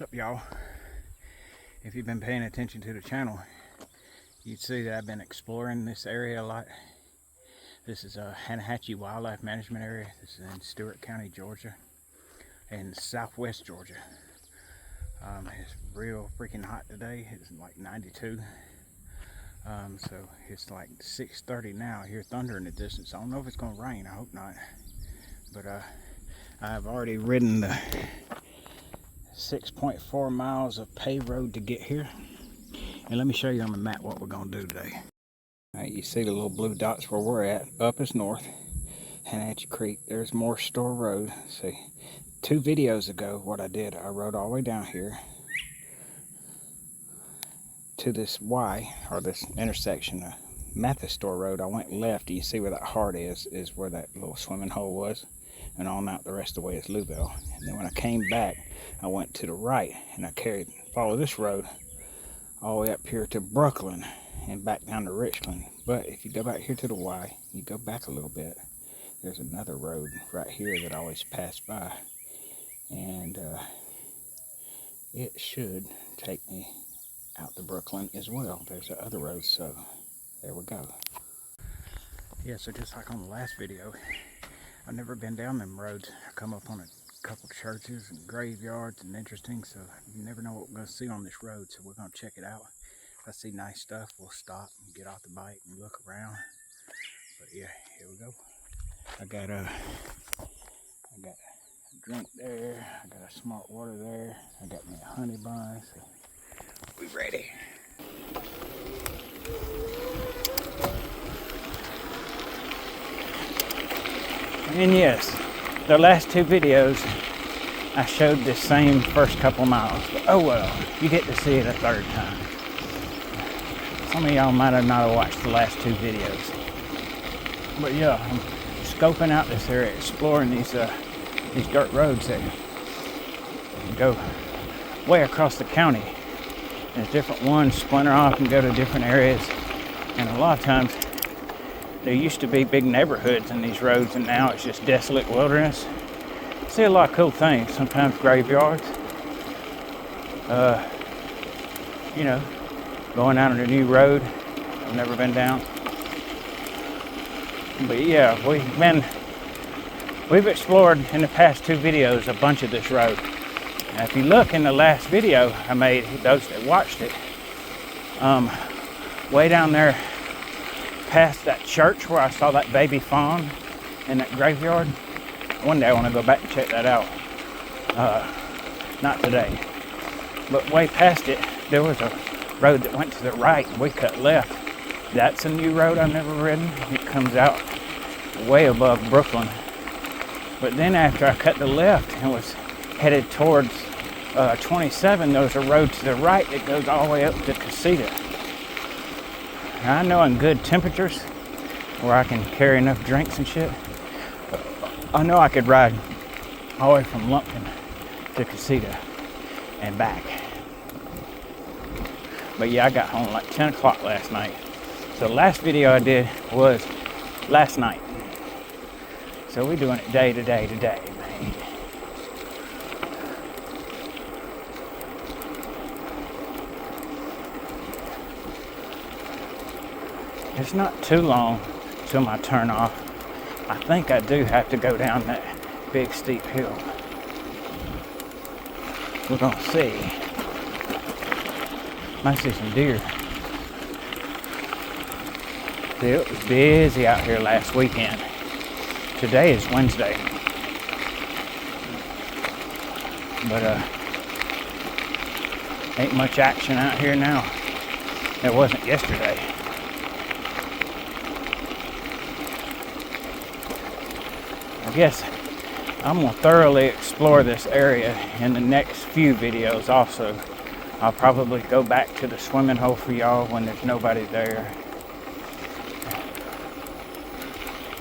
What's up, y'all? If you've been paying attention to the channel, you'd see that I've been exploring this area a lot. This is a Hanahatchee Wildlife Management Area. This is in Stewart County, Georgia, and southwest Georgia. It's real freaking hot today. It's like 92. So it's like 6:30 now. I hear thunder in the distance. I don't know if it's going to rain. I hope not. But I've already ridden the 6.4 miles of paved road to get here. And let me show you on the map what we're going to do today. All right, you see the little blue dots where we're at. Up is north, Hanahatchee Creek. There's Moore Store Road. See, 2 videos ago, what I did, I rode all the way down here to this Y, or this intersection of Mathis Store Road. I went left. You see where that heart is where that little swimming hole was. And on out the rest of the way is Louisville. And then when I came back, I went to the right and I followed this road all the way up here to Brooklyn and back down to Richland. But if you go back here to the Y, you go back a little bit, there's another road right here that I always pass by. And it should take me out to Brooklyn as well. There's the other road, so there we go. Yeah, so just like on the last video, I've never been down them roads. I come up on a couple churches and graveyards and interesting, so you never know what we're going to see on this road, so we're going to check it out. If I see nice stuff, we'll stop and get off the bike and look around. But yeah, here we go. I got a drink there, I got a smart water there, I got me a honey bun, so we ready. And yes, the last 2 videos I showed the same first couple miles, but oh well, you get to see it a 3rd time. Some of y'all might have not watched the last 2 videos, but yeah, I'm scoping out this area, exploring these dirt roads that go way across the county. There's different ones splinter off and go to different areas, and a lot of times there used to be big neighborhoods in these roads, and now it's just desolate wilderness. See a lot of cool things, sometimes graveyards. You know, going out on a new road I've never been down. But yeah, we've explored in the past 2 videos a bunch of this road. Now if you look in the last video I made, those that watched it, way down there past that church where I saw that baby fawn in that graveyard. One day I want to go back and check that out. Not today. But way past it, there was a road that went to the right and we cut left. That's a new road I've never ridden. It comes out way above Brooklyn. But then after I cut the left and was headed towards 27, there was a road to the right that goes all the way up to Casita. Now, I know in good temperatures where I can carry enough drinks and shit, I know I could ride all the way from Lumpkin to Casita and back. But yeah, I got home like 10 o'clock last night. So the last video I did was last night. So we're doing it day to day to day, man. It's not too long till my turn off. I think I do have to go down that big steep hill. We're gonna see. Might see some deer. See, it was busy out here last weekend. Today is Wednesday. But ain't much action out here now. There wasn't yesterday. I guess I'm going to thoroughly explore this area in the next few videos also. I'll probably go back to the swimming hole for y'all when there's nobody there.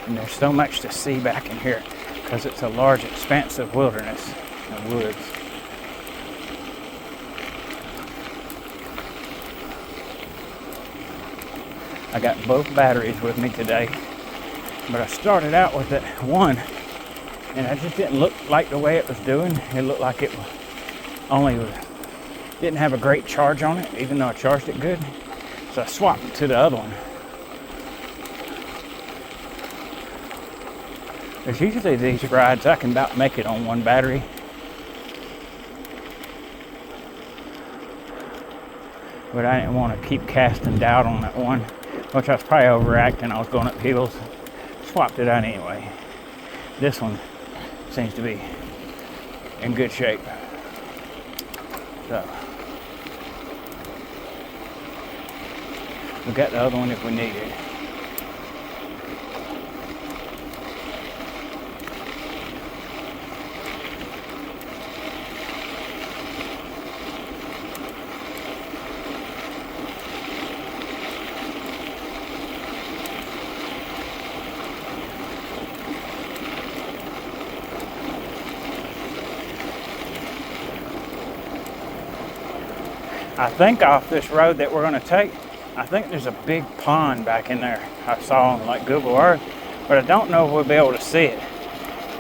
And there's so much to see back in here because it's a large expanse of wilderness and woods. I got both batteries with me today, but I started out with that one and it just didn't look like the way it was doing. It looked like it only was didn't have a great charge on it, even though I charged it good. So I swapped it to the other one. Because usually these rides, I can about make it on one battery. But I didn't want to keep casting doubt on that one, which I was probably overacting. I was going up hills. Swapped it out anyway. This one seems to be in good shape. So we got the other one if we need it. I think off this road that we're going to take, I think there's a big pond back in there. I saw on like Google Earth, but I don't know if we'll be able to see it.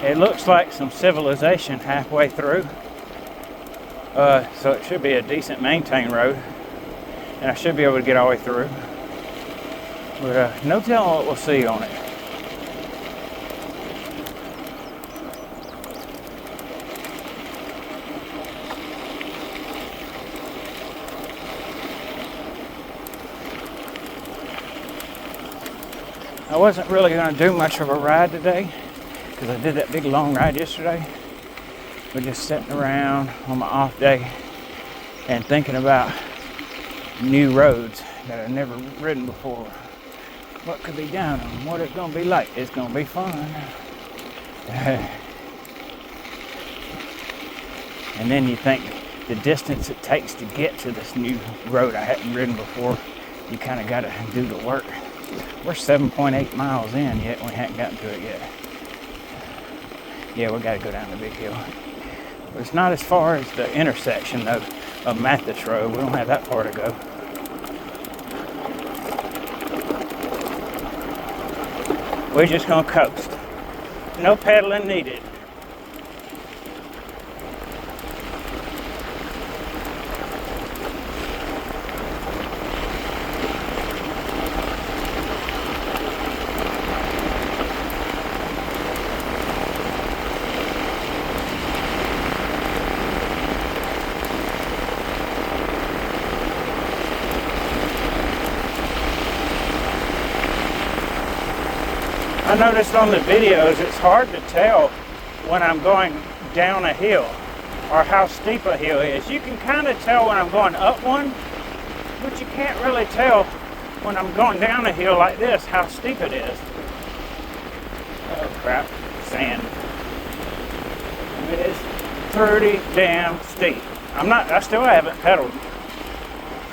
It looks like some civilization halfway through. So it should be a decent maintained road, and I should be able to get all the way through. But no telling what we'll see on it. I wasn't really going to do much of a ride today because I did that big long ride yesterday. We're just sitting around on my off day and thinking about new roads that I've never ridden before. What could be down them? What it's going to be like? It's going to be fun. And then you think the distance it takes to get to this new road I hadn't ridden before, you kind of got to do the work. We're 7.8 miles in yet, we haven't gotten to it yet. Yeah, we got to go down the big hill. But it's not as far as the intersection of Mathis Road. We don't have that far to go. We're just gonna coast. No pedaling needed. I noticed on the videos it's hard to tell when I'm going down a hill or how steep a hill is. You can kind of tell when I'm going up one, but you can't really tell when I'm going down a hill like this how steep it is. Oh crap, sand. It is pretty damn steep. I still haven't pedaled.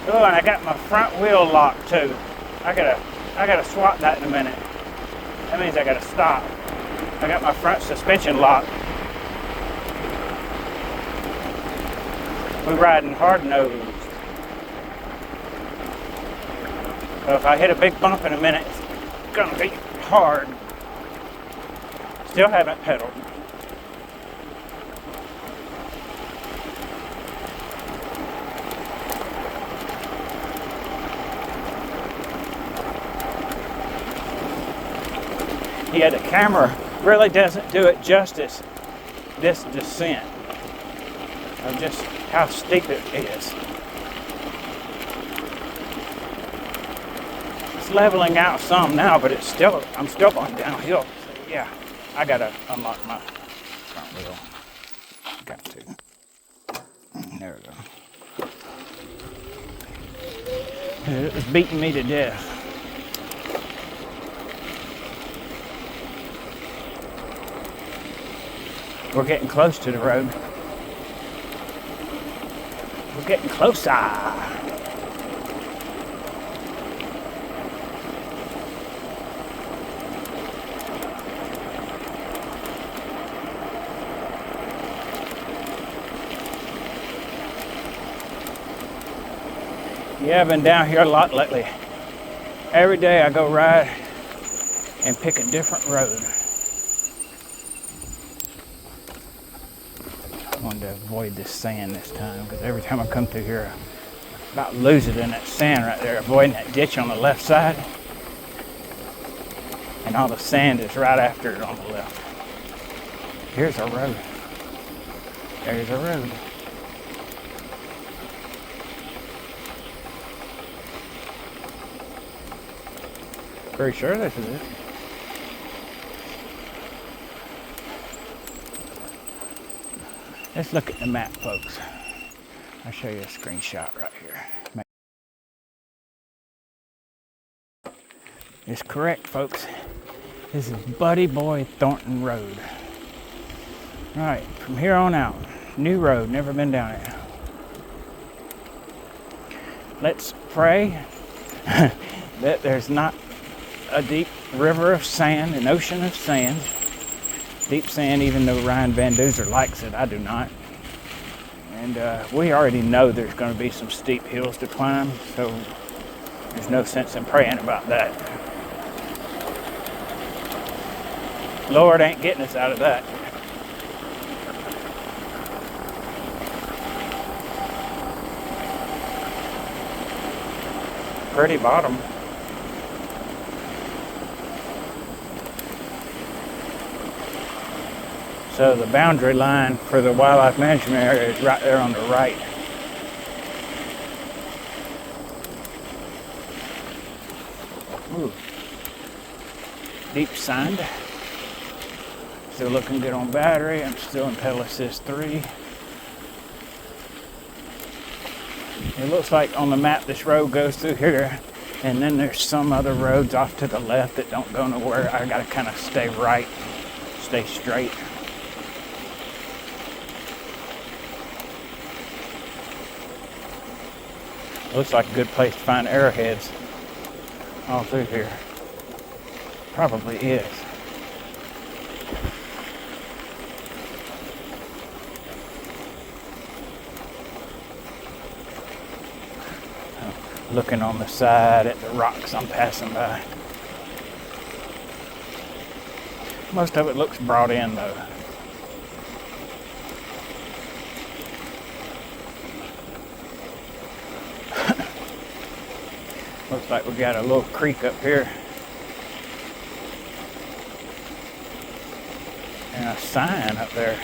Oh, and I got my front wheel locked too. I gotta swap that in a minute. That means I gotta stop. I got my front suspension locked. We're riding hard nosed. So if I hit a big bump in a minute, it's gonna be hard. Still haven't pedaled. Yeah, the camera really doesn't do it justice, this descent, of just how steep it is. It's leveling out some now, but I'm still going downhill. So yeah, I gotta unlock my front wheel. Got to. There we go. It was beating me to death. We're getting close to the road. We're getting closer. Yeah, I've been down here a lot lately. Every day I go ride and pick a different road. One to avoid this sand this time, because every time I come through here, I about lose it in that sand right there, avoiding that ditch on the left side. And all the sand is right after it on the left. Here's our road. There's our road. Pretty sure this is it. Let's look at the map, folks. I'll show you a screenshot right here. It's correct, folks. This is Buddy Boy Thornton Road. All right, from here on out, new road, never been down it. Let's pray that there's not a deep river of sand, an ocean of sand. Deep sand, even though Ryan Van Duzer likes it, I do not. And we already know there's going to be some steep hills to climb, so there's no sense in praying about that. Lord ain't getting us out of that. Pretty bottom. So the boundary line for the wildlife management area is right there on the right. Ooh. Deep sand. Still looking good on battery. I'm still in pedal assist 3. It looks like on the map this road goes through here, and then there's some other roads off to the left that don't go nowhere. I gotta kind of stay right, stay straight. Looks like a good place to find arrowheads all through here. Probably is. Looking on the side at the rocks I'm passing by. Most of it looks brought in though. Looks like we got a little creek up here. And a sign up there.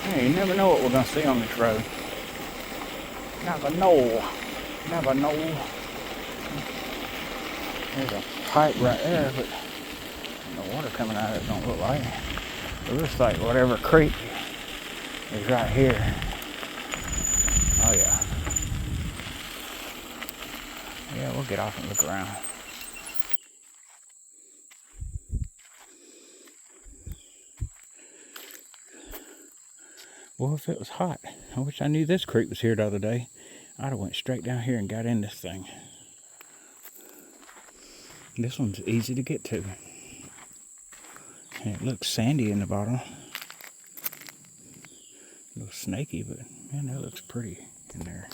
Hey, you never know what we're gonna see on this road. Never know. Never know. There's a pipe right there, but the water coming out of it don't look like it. It looks like whatever creek is right here. Oh yeah. Yeah, we'll get off and look around. Well, if it was hot, I wish I knew this creek was here the other day. I'd have went straight down here and got in this thing. This one's easy to get to. And it looks sandy in the bottom. A little snaky, but man, that looks pretty in there.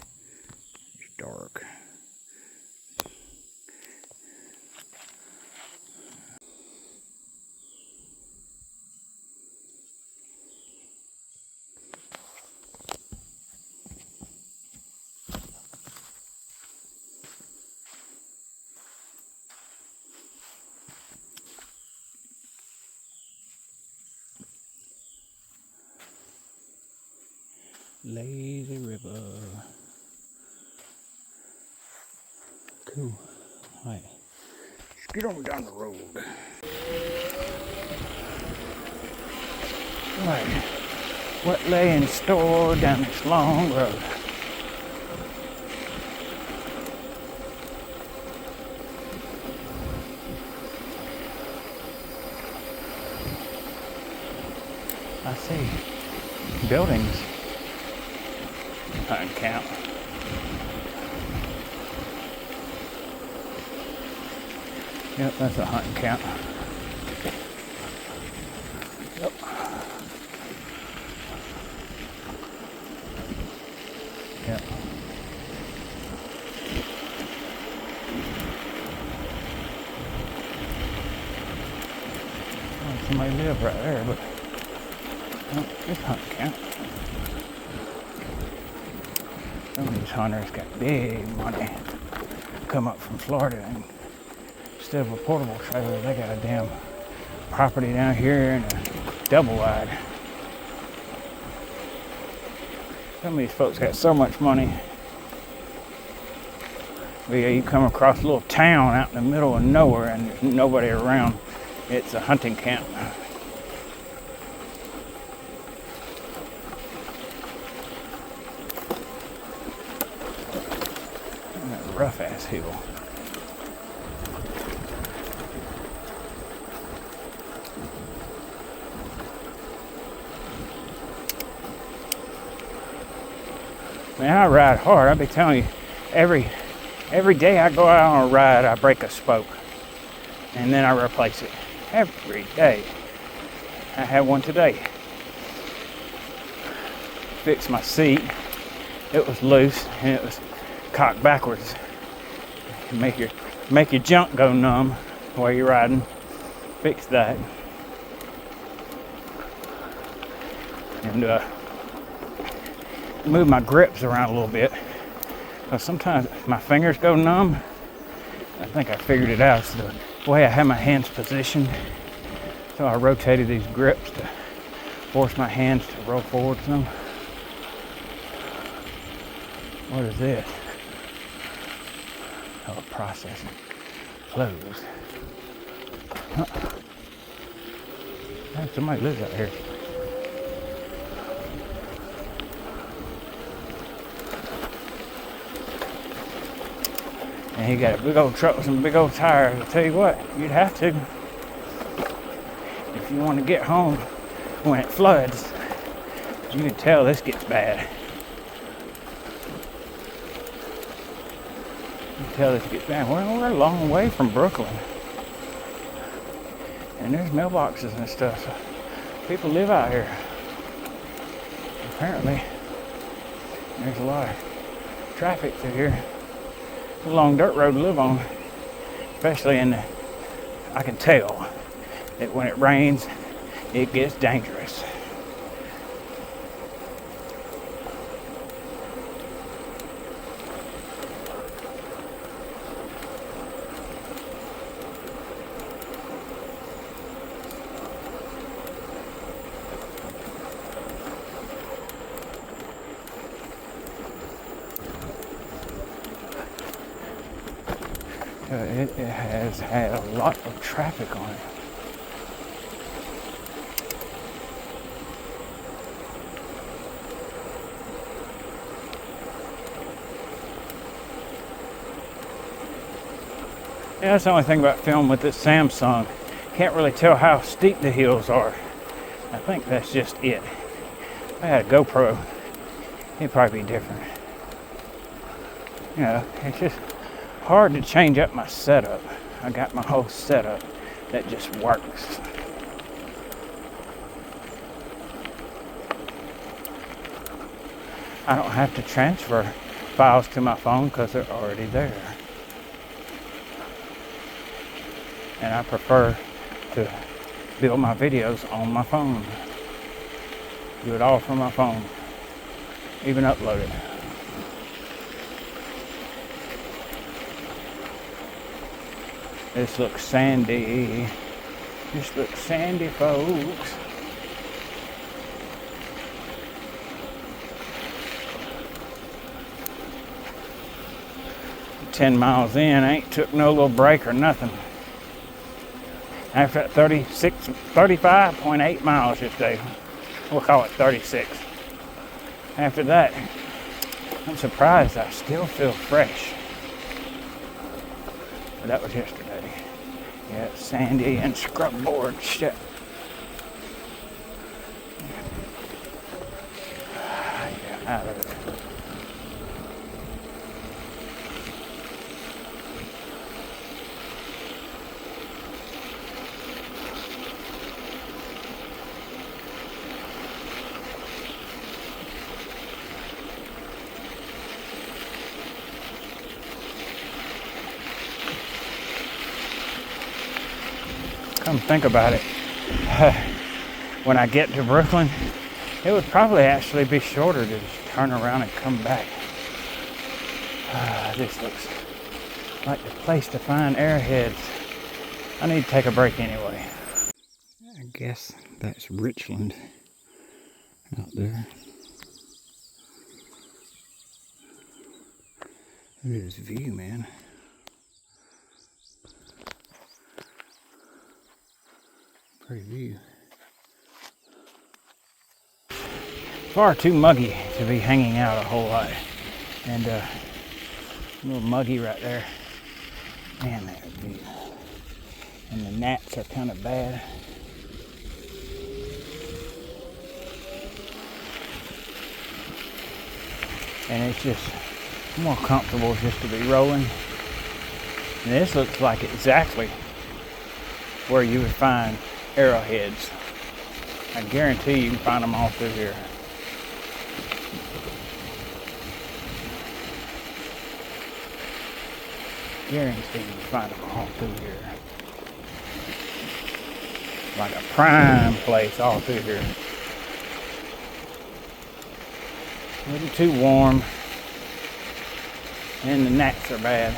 It's dark. Lazy river. Cool. Alright. Let's get on down the road. Alright. What lay in store down this long road? I see buildings. Hunting camp. Yep, that's a hunting camp. Yep. Yep. Oh, somebody live right there, but oh, it's hunting camp. Some of these hunters got big money. Come up from Florida and instead of a portable trailer, they got a damn property down here and a double wide. Some of these folks got so much money. Well, yeah, you come across a little town out in the middle of nowhere and there's nobody around. It's a hunting camp. Rough ass hill. Man, I ride hard. I be telling you, every day I go out on a ride, I break a spoke, and then I replace it. Every day. I had one today. Fixed my seat. It was loose and it was cocked backwards. Make your junk go numb while you're riding. Fix that. And move my grips around a little bit. Because sometimes my fingers go numb. I think I figured it out. It's the way I have my hands positioned. So I rotated these grips to force my hands to roll forward some. What is this? Oh, processing. Closed. Hey, somebody lives out here. And he got a big old truck with some big old tires. I'll tell you what, you'd have to. If you want to get home when it floods, you can tell this gets bad. Tell this gets bad. Well, we're a long way from Brooklyn, and there's mailboxes and stuff. So people live out here. Apparently, there's a lot of traffic through here. It's a long dirt road to live on, especially I can tell that when it rains, it gets dangerous. It has had a lot of traffic on it. Yeah, that's the only thing about film with this Samsung. Can't really tell how steep the hills are. I think that's just it. If I had a GoPro, it'd probably be different. You know, it's just hard to change up my setup. I got my whole setup that just works. I don't have to transfer files to my phone because they're already there. And I prefer to build my videos on my phone. Do it all from my phone. Even upload it. This looks sandy. This looks sandy, folks. "10 miles in, ain't took no little break or nothing. After that 35.8 miles yesterday, we'll call it 36. After that, I'm surprised I still feel fresh. But that was yesterday. Yeah, it's sandy and scrub board shit. Yeah, out of it. Come think about it. When I get to Brooklyn, it would probably actually be shorter to just turn around and come back. This looks like the place to find arrowheads. I need to take a break anyway. I guess that's Richland out there. Look at this view, man. Pretty view. Far too muggy to be hanging out a whole lot. And a little muggy right there. Man, that view. And the gnats are kind of bad. And it's just more comfortable just to be rolling. And this looks like exactly where you would find arrowheads. I guarantee you can find them all through here. Guarantee you can find them all through here. Like a prime place all through here. A little too warm. And the gnats are bad.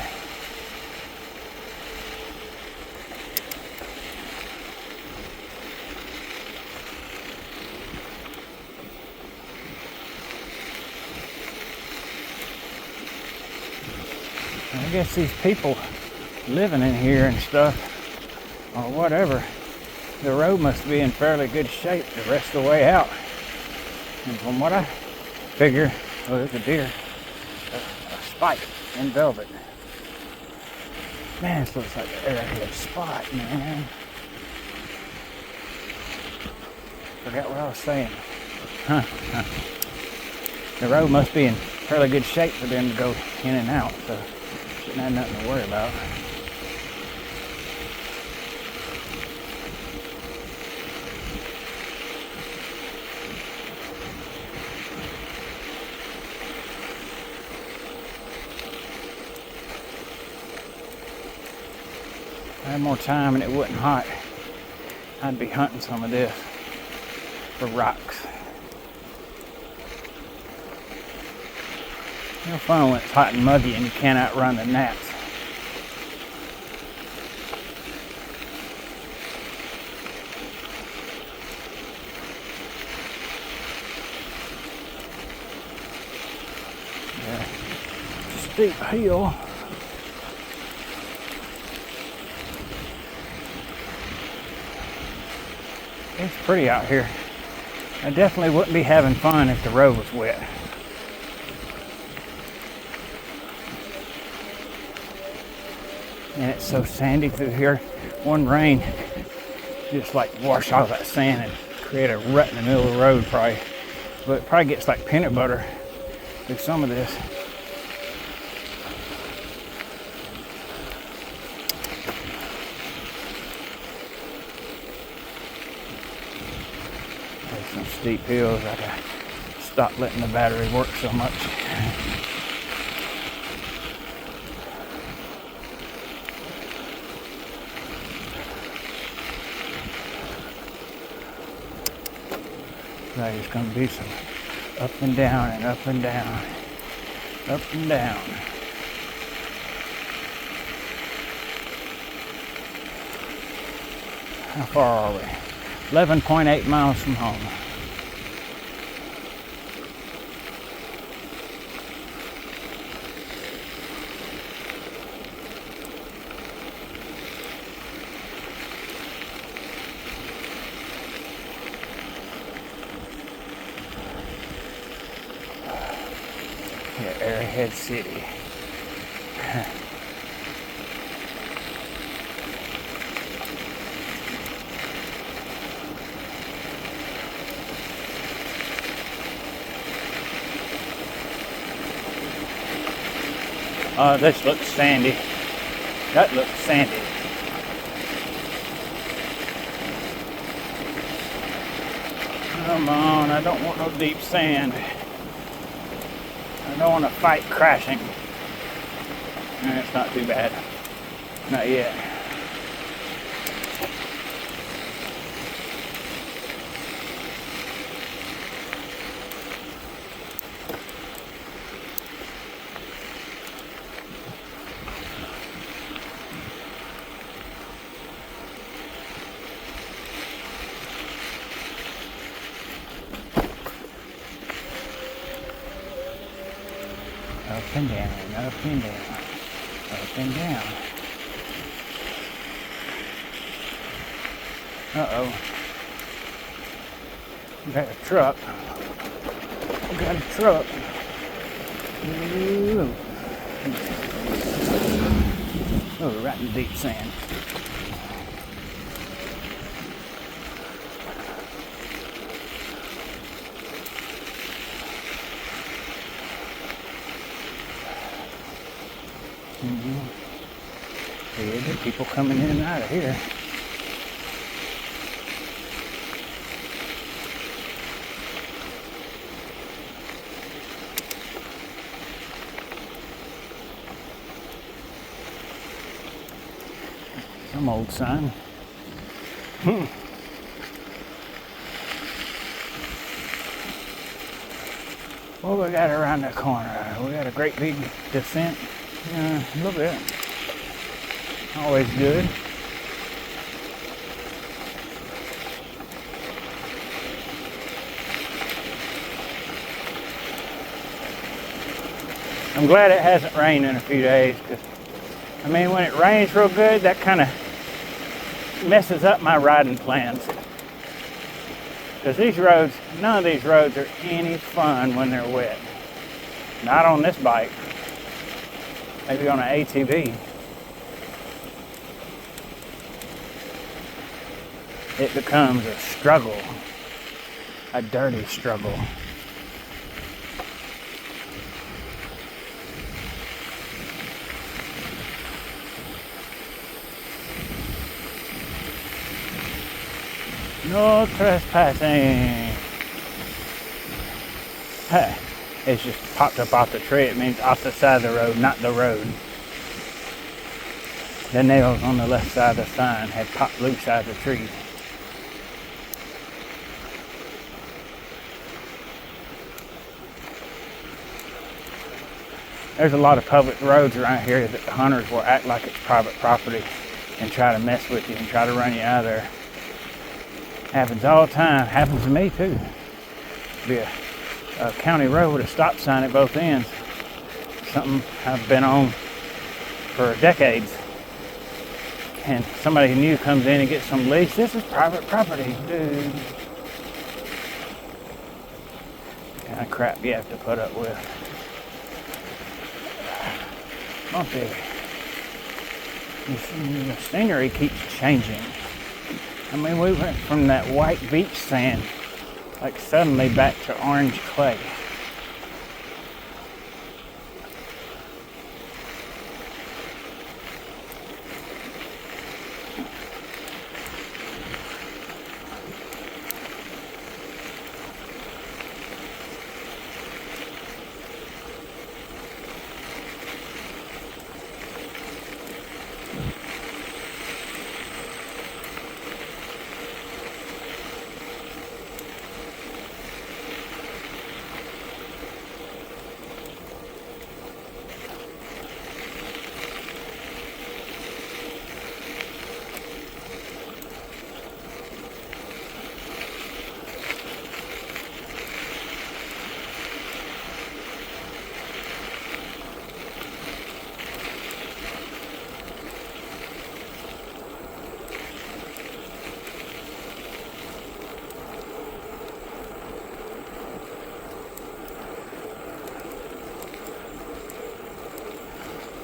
I guess these people living in here and stuff, or whatever, the road must be in fairly good shape the rest of the way out. And from what I figure, well, there's a deer, a spike in velvet. Man, this looks like an arrowhead spot, man. Forgot what I was saying. The road must be in fairly good shape for them to go in and out, so shouldn't have nothing to worry about. If I had more time and it wasn't hot, I'd be hunting some of this for rocks. No fun when it's hot and muggy and you can't outrun the gnats. Yeah. Steep hill. It's pretty out here. I definitely wouldn't be having fun if the road was wet. And it's so sandy through here. One rain just like wash all that sand and create a rut in the middle of the road probably. But it probably gets like peanut butter through some of this. There's some steep hills. I gotta stop letting the battery work so much. There's going to be some up and down and up and down, up and down. How far are we? 11.8 miles from home. Yeah, Arrowhead City. This looks sandy. That looks sandy. Come on, I don't want no deep sand. I don't want to fight crashing. It's not too bad. Not yet. Up and down, up and down, up and down. Uh-oh. We got a truck. We got a truck. Ooh. Oh, right in deep sand. Yeah, there are people coming in and out of here. Some old sign. What we got around the corner? We got a great big descent. A little bit. Always good. I'm glad it hasn't rained in a few days, because I mean, when it rains real good, that kind of messes up my riding plans. Because these roads, none of these roads are any fun when they're wet. Not on this bike. Maybe on an ATV. It becomes a struggle. A dirty struggle. No trespassing. Hey, it's just popped up off the tree. It means off the side of the road, not the road. The nails on the left side of the sign had popped loose out of the tree. There's a lot of public roads around here that the hunters will act like it's private property and try to mess with you and try to run you out of there. Happens all the time. Happens to me too. Be a county road with a stop sign at both ends. Something I've been on for decades. And somebody new comes in and gets some lease. This is private property, dude. Kind of crap you have to put up with. Bumpy. The scenery keeps changing. I mean, we went from that white beach sand, like suddenly back to orange clay.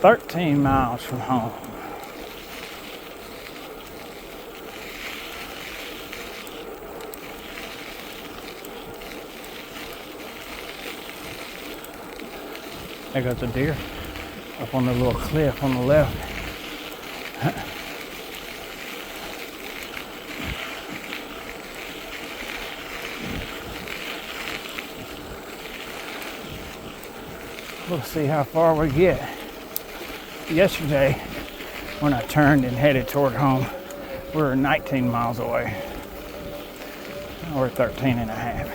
"13 miles from home." There goes a deer up on the little cliff on the left. We'll see how far we get. Yesterday, when I turned and headed toward home, we were 19 miles away. Now we're 13 and a half.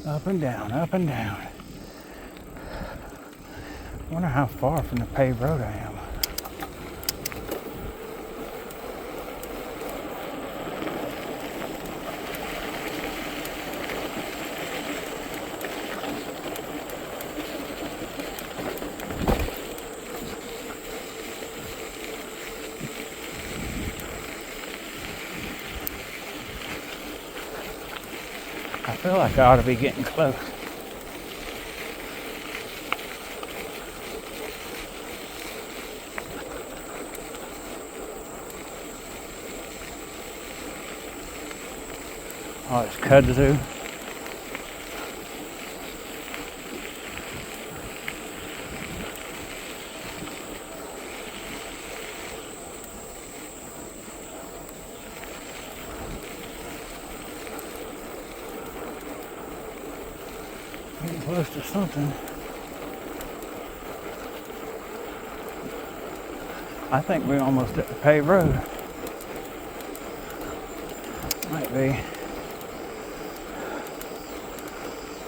Up and down, up and down. I wonder how far from the paved road I am. I feel like I ought to be getting close. Oh, it's kudzu. Getting close to something. I think we're almost at the paved road. Might be.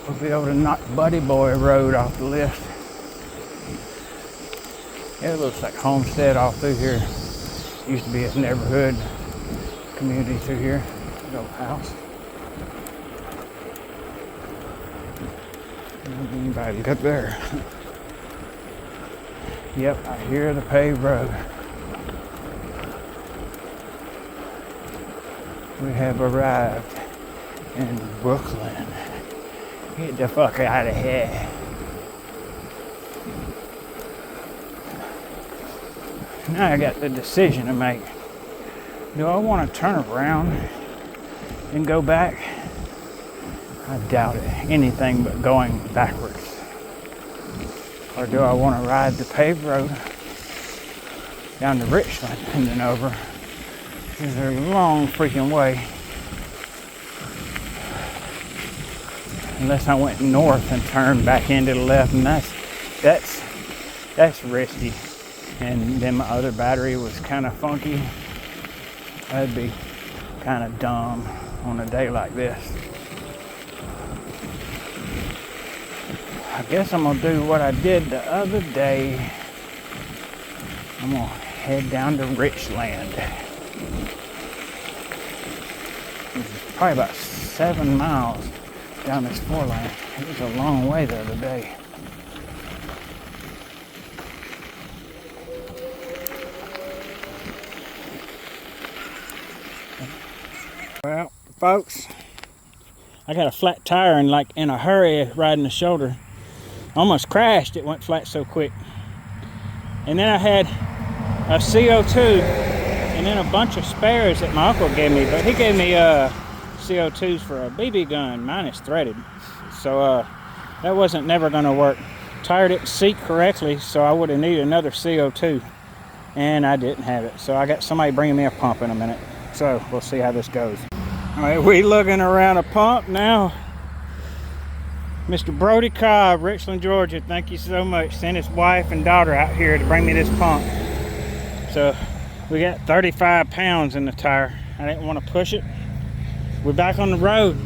We'll be able to knock Buddy Boy Road off the list. Yeah, it looks like Homestead all through here. Used to be a neighborhood community through here. Good old house. Anybody look up there? Yep, I hear the paved road. We have arrived in Brooklyn. Get the fuck out of here. Now I got the decision to make. Do I want to turn around and go back? I doubt it. Anything but going backwards. Or do I want to ride the paved road down to Richland and then over? This is a long freaking way. Unless I went north and turned back into the left, and that's risky. And then my other battery was kind of funky. That'd be kind of dumb on a day like this. I guess I'm gonna do what I did the other day. I'm gonna head down to Richland. It's probably about 7 miles down this 4-lane. It was a long way the other day. Well, folks, I got a flat tire and like in a hurry riding the shoulder. Almost crashed, it went flat so quick. And then I had a CO2 and then a bunch of spares that my uncle gave me, but he gave me CO2s for a BB gun. Mine is threaded, so that wasn't never gonna work. Tire didn't seat correctly, so I would have needed another CO2, and I didn't have it. So I got somebody bringing me a pump in a minute. So we'll see how this goes. All right, we looking around a pump now. Mr. Brody Cobb, Richland, Georgia, thank you so much. Sent his wife and daughter out here to bring me this pump. So we got 35 pounds in the tire. I didn't want to push it. We're back on the road.